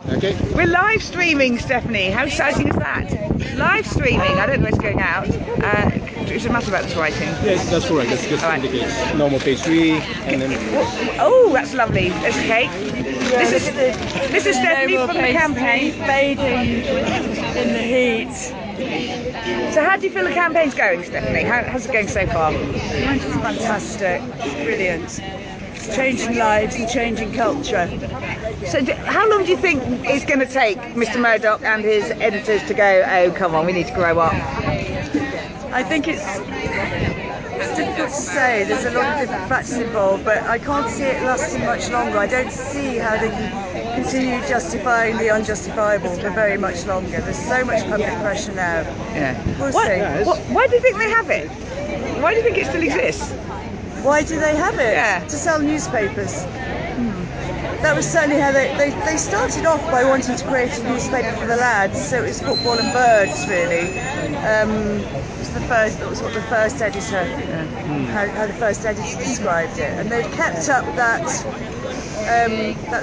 Okay. We're live streaming, Stephanie. How exciting is that? Live streaming. I don't know what's going out. Does it matter about this writing? Yes, that's correct. That's just indicates normal page 3, and then. Oh, that's lovely. There's cake. This is Stephanie from the campaign. Fading in the heat. So how do you feel the campaign's going, Stephanie? How's it going so far? It's fantastic. It's brilliant. It's changing lives and changing culture. So how long do you think it's going to take Mr. Murdoch and his editors to go, oh, come on, we need to grow up? I think it's difficult to say. There's a lot of different factors involved, but I can't see it lasting much longer. I don't see how they can continue justifying the unjustifiable for very much longer. There's so much public pressure now. Yeah. We'll see. Why do you think they have it? Why do you think it still exists? Why do they have it? Yeah. To sell newspapers. That was certainly how they started off by wanting to create a newspaper for the lads, so it was football and birds really. That was what the first editor, how the first editor described it, and they've kept up that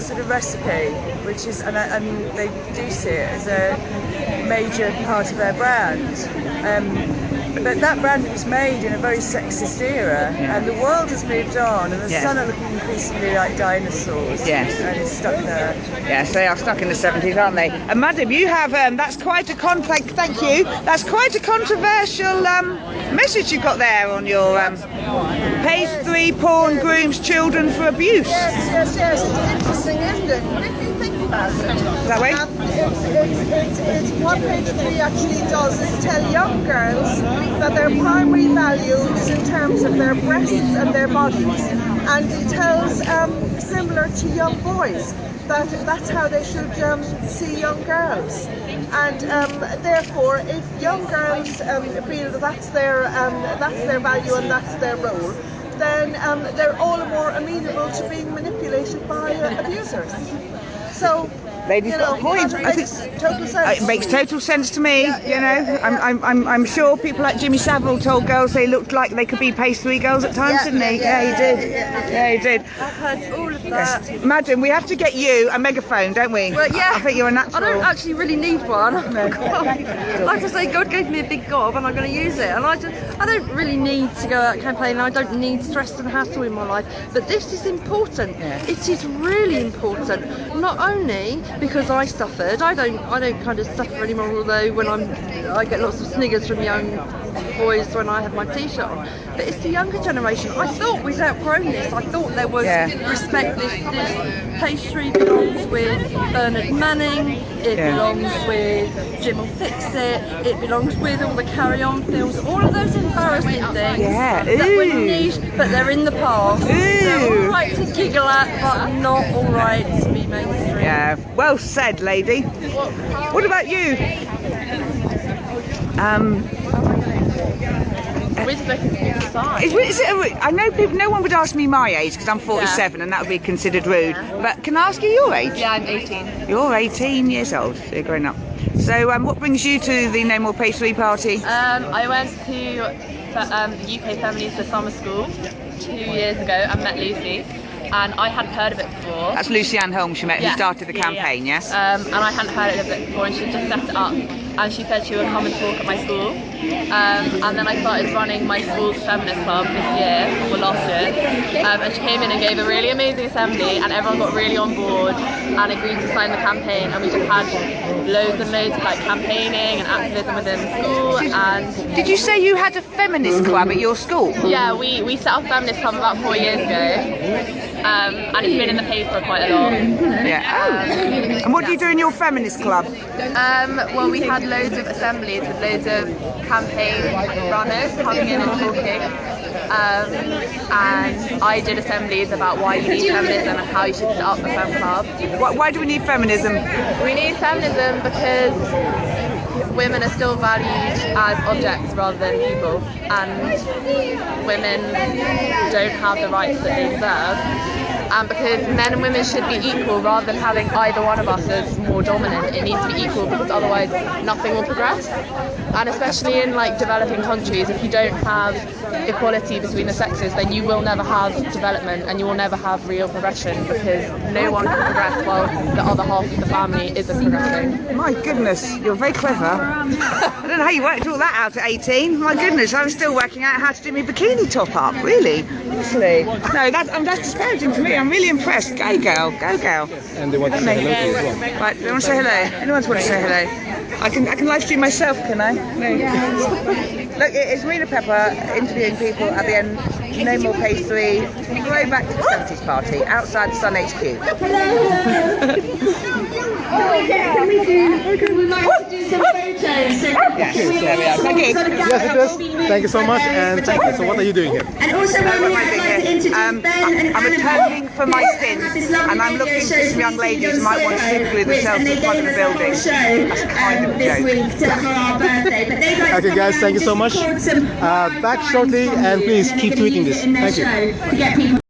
sort of recipe, which is, and they do see it as a major part of their brand. But that brand was made in a very sexist era, and the world has moved on, and the sun are looking increasingly like dinosaurs. Yes. And it's stuck there. Yes, they are stuck in the 70s, aren't they? And madam, you have, that's quite a thank you. That's quite a controversial message you've got there on your page 3, porn grooms children for abuse. Yes. It's interesting, isn't it? What if you think about it? That way? It's what page 3 actually does is tell young girls that their primary value is in terms of their breasts and their bodies, and it tells similar to young boys that's how they should see young girls, and therefore if young girls feel that that's their value and that's their role, then they're all the more amenable to being manipulated by abusers. So Lady's got a point. I think total sense. It makes total sense to me. I'm sure people like Jimmy Savile told girls they looked like they could be page 3 girls at times, didn't he? Yeah, he did. Yeah, he did. I've heard all of that. Yes. Madam, we have to get you a megaphone, don't we? Well, yeah. I think you're a natural. I don't actually really need one. Like I say, God gave me a big gob and I'm going to use it. And I don't really need to go out campaigning. I don't need stress and hassle in my life. But this is important. Yeah. It is really important. Not only because I suffered. I don't kind of suffer anymore. Although when I get lots of sniggers from young boys when I have my t-shirt on. But it's the younger generation. I thought we'd outgrown this. I thought there was respect. This page 3 belongs with Bernard Manning. It belongs with Jim will Fix It. It belongs with all the Carry On films. All of those embarrassing things that were niche, but they're in the past. They're all right to giggle at, but not all right to be mainstream. Yeah, well said, lady. What about you? I know people. No one would ask me my age because I'm 47, and that would be considered rude. But can I ask you your age? Yeah, I'm 18. You're 18 years old, so you're growing up. So, what brings you to the No More Page 3 party? I went to the UK Feminist Summer School 2 years ago and met Lucy. And I hadn't heard of it before. That's Lucy-Anne Holmes you met, who started the campaign, yes? And I hadn't heard of it before, and she just set it up. And she said she would come and talk at my school. And then I started running my school's feminist club this year, or last year. And she came in and gave a really amazing assembly, and everyone got really on board and agreed to sign the campaign. And we just had loads and loads of campaigning and activism within the school. And did you say you had a feminist club at your school? Yeah, we set up a feminist club about 4 years ago. And it's been in the paper quite a lot. Yeah. And what do you do in your feminist club? Well, we had loads of assemblies with loads of campaign runners coming in and talking. And I did assemblies about why you need feminism and how you should set up a fem club. Why do we need feminism? We need feminism because women are still valued as objects rather than people, and women don't have the rights that they deserve. And because men and women should be equal rather than having either one of us as more dominant, it needs to be equal because otherwise nothing will progress. And especially in like developing countries, if you don't have equality between the sexes, then you will never have development and you will never have real progression because no one can progress while the other half of the family isn't progressing. My goodness, you're very clever. I don't know how you worked all that out at 18. My goodness, I'm still working out how to do my bikini top up. Really? Honestly. No, that's disparaging for me. I'm really impressed. Go girl, go girl. And they want to say hello to you as well. Right, they want to say hello. Anyone want to say hello? I can live stream myself, can I? No. Look, it's Rena Pepper interviewing people at the end. No more pastry. Throwback to the 70s party outside the Sun HQ. We'd like to do some photos. Yes, there we are. Thank you. Yes, it is. Thank you so much. And so what are you doing here? And also, I'd like to introduce Ben and I'm returning for my stint, and I'm looking for some young ladies who might want to super glue themselves to the front of the building. That's kind of a this joke. week for our birthday. But they'd like Okay, guys, thank you so much. Back shortly, and please keep tweeting this. Thank you. To get people